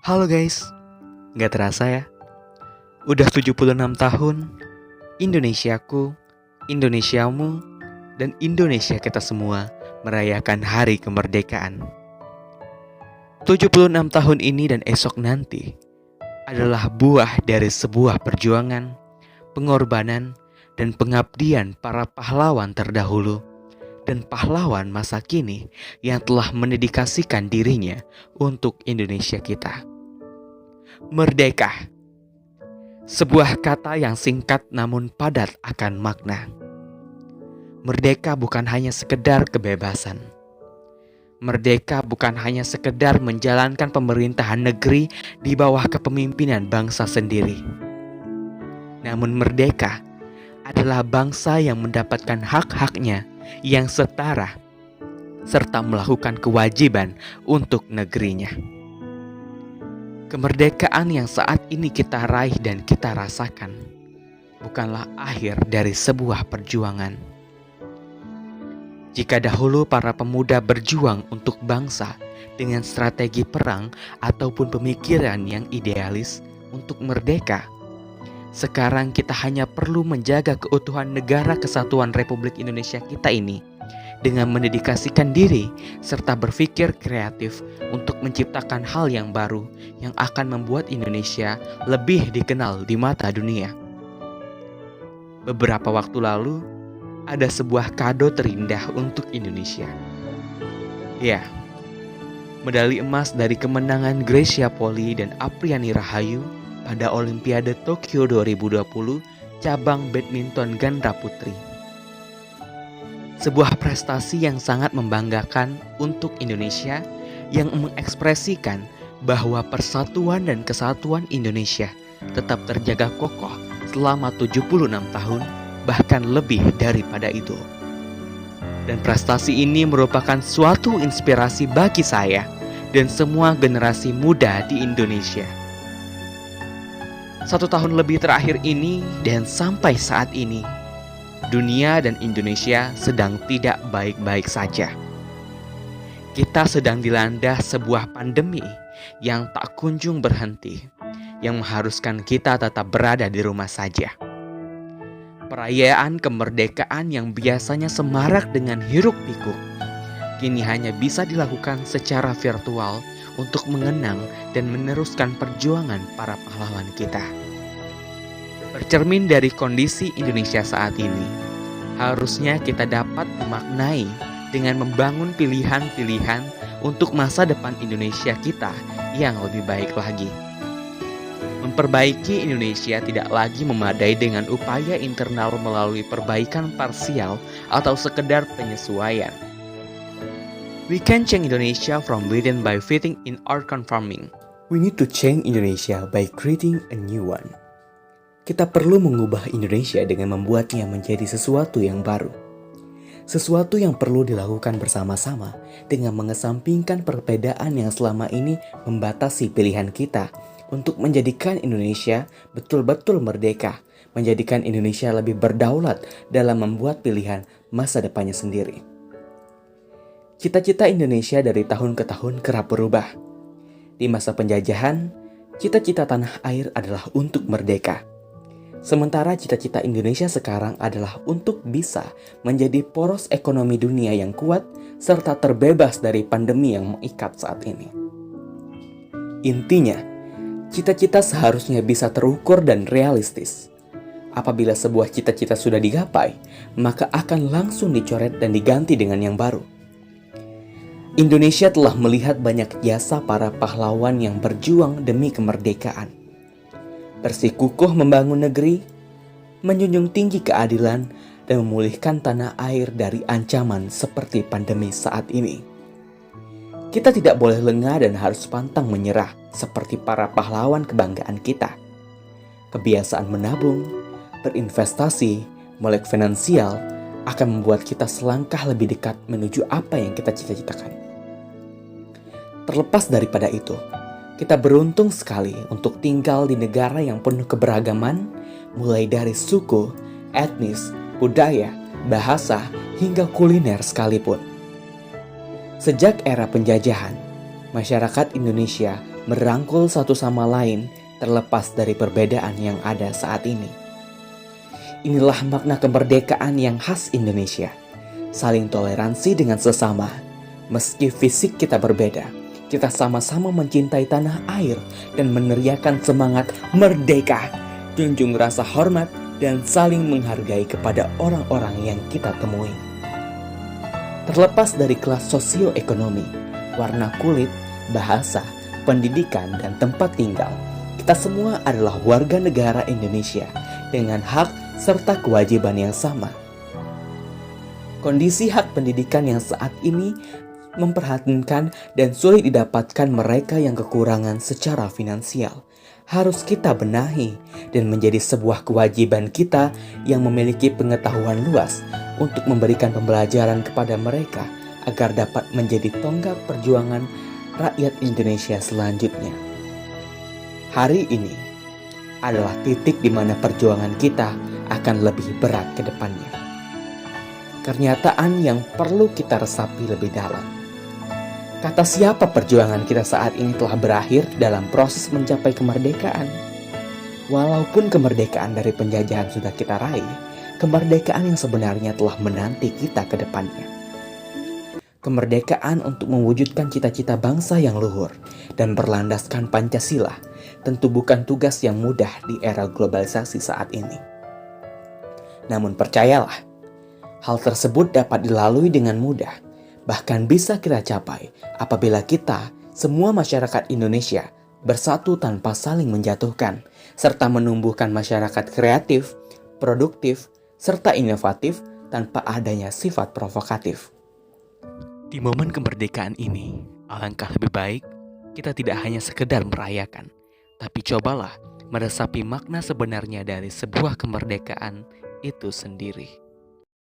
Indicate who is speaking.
Speaker 1: Halo guys, nggak terasa ya? Udah 76 tahun, Indonesiaku, Indonesiamu, dan Indonesia kita semua merayakan hari kemerdekaan. 76 tahun ini dan esok nanti adalah buah dari sebuah perjuangan, pengorbanan, dan pengabdian para pahlawan terdahulu dan pahlawan masa kini yang telah mendedikasikan dirinya untuk Indonesia kita. Merdeka, sebuah kata yang singkat namun padat akan makna. Merdeka bukan hanya sekedar kebebasan. Merdeka bukan hanya sekedar menjalankan pemerintahan negeri di bawah kepemimpinan bangsa sendiri. Namun merdeka adalah bangsa yang mendapatkan hak-haknya yang setara serta melakukan kewajiban untuk negerinya. Kemerdekaan yang saat ini kita raih dan kita rasakan bukanlah akhir dari sebuah perjuangan. Jika dahulu para pemuda berjuang untuk bangsa dengan strategi perang ataupun pemikiran yang idealis untuk merdeka, sekarang kita hanya perlu menjaga keutuhan negara kesatuan Republik Indonesia kita ini dengan mendedikasikan diri serta berpikir kreatif untuk menciptakan hal yang baru yang akan membuat Indonesia lebih dikenal di mata dunia. Beberapa waktu lalu, ada sebuah kado terindah untuk Indonesia. Ya, medali emas dari kemenangan Greysia Poli dan Apriani Rahayu pada Olimpiade Tokyo 2020 cabang badminton ganda putri. Sebuah prestasi yang sangat membanggakan untuk Indonesia yang mengekspresikan bahwa persatuan dan kesatuan Indonesia tetap terjaga kokoh selama 76 tahun, bahkan lebih daripada itu. Dan prestasi ini merupakan suatu inspirasi bagi saya dan semua generasi muda di Indonesia. 1 tahun lebih terakhir ini dan sampai saat ini, dunia dan Indonesia sedang tidak baik-baik saja. Kita sedang dilanda sebuah pandemi yang tak kunjung berhenti, yang mengharuskan kita tetap berada di rumah saja. Perayaan kemerdekaan yang biasanya semarak dengan hiruk-pikuk, kini hanya bisa dilakukan secara virtual untuk mengenang dan meneruskan perjuangan para pahlawan kita. Bercermin dari kondisi Indonesia saat ini, harusnya kita dapat memaknai dengan membangun pilihan-pilihan untuk masa depan Indonesia kita yang lebih baik lagi. Memperbaiki Indonesia tidak lagi memadai dengan upaya internal melalui perbaikan parsial atau sekedar penyesuaian. We can change Indonesia from within by fitting in or conforming. We need to change Indonesia by creating a new one. Kita perlu mengubah Indonesia dengan membuatnya menjadi sesuatu yang baru. Sesuatu yang perlu dilakukan bersama-sama dengan mengesampingkan perbedaan yang selama ini membatasi pilihan kita untuk menjadikan Indonesia betul-betul merdeka, menjadikan Indonesia lebih berdaulat dalam membuat pilihan masa depannya sendiri. Cita-cita Indonesia dari tahun ke tahun kerap berubah. Di masa penjajahan, cita-cita tanah air adalah untuk merdeka. Sementara cita-cita Indonesia sekarang adalah untuk bisa menjadi poros ekonomi dunia yang kuat serta terbebas dari pandemi yang mengikat saat ini. Intinya, cita-cita seharusnya bisa terukur dan realistis. Apabila sebuah cita-cita sudah digapai, maka akan langsung dicoret dan diganti dengan yang baru. Indonesia telah melihat banyak jasa para pahlawan yang berjuang demi kemerdekaan. Bersikukuh membangun negeri, menjunjung tinggi keadilan, dan memulihkan tanah air dari ancaman seperti pandemi saat ini. Kita tidak boleh lengah dan harus pantang menyerah seperti para pahlawan kebanggaan kita. Kebiasaan menabung, berinvestasi, melek finansial akan membuat kita selangkah lebih dekat menuju apa yang kita cita-citakan. Terlepas daripada itu, kita beruntung sekali untuk tinggal di negara yang penuh keberagaman, mulai dari suku, etnis, budaya, bahasa, hingga kuliner sekalipun. Sejak era penjajahan, masyarakat Indonesia merangkul satu sama lain terlepas dari perbedaan yang ada saat ini. Inilah makna kemerdekaan yang khas Indonesia. Saling toleransi dengan sesama. Meski fisik kita berbeda, kita sama-sama mencintai tanah air dan meneriakan semangat merdeka, junjung rasa hormat, dan saling menghargai kepada orang-orang yang kita temui. Terlepas dari kelas sosioekonomi, warna kulit, bahasa, pendidikan, dan tempat tinggal, kita semua adalah warga negara Indonesia dengan hak serta kewajiban yang sama. Kondisi hak pendidikan yang saat ini memprihatinkan dan sulit didapatkan mereka yang kekurangan secara finansial harus kita benahi dan menjadi sebuah kewajiban kita yang memiliki pengetahuan luas untuk memberikan pembelajaran kepada mereka agar dapat menjadi tonggak perjuangan rakyat Indonesia selanjutnya. Hari ini adalah titik di mana perjuangan kita akan lebih berat ke depannya. Kenyataan yang perlu kita resapi lebih dalam. Kata siapa perjuangan kita saat ini telah berakhir dalam proses mencapai kemerdekaan? Walaupun kemerdekaan dari penjajahan sudah kita raih, kemerdekaan yang sebenarnya telah menanti kita ke depannya. Kemerdekaan untuk mewujudkan cita-cita bangsa yang luhur dan berlandaskan Pancasila tentu bukan tugas yang mudah di era globalisasi saat ini. Namun percayalah, hal tersebut dapat dilalui dengan mudah. Bahkan bisa kita capai apabila kita, semua masyarakat Indonesia, bersatu tanpa saling menjatuhkan, serta menumbuhkan masyarakat kreatif, produktif, serta inovatif tanpa adanya sifat provokatif. Di momen kemerdekaan ini, alangkah lebih baik kita tidak hanya sekedar merayakan, tapi cobalah meresapi makna sebenarnya dari sebuah kemerdekaan itu sendiri.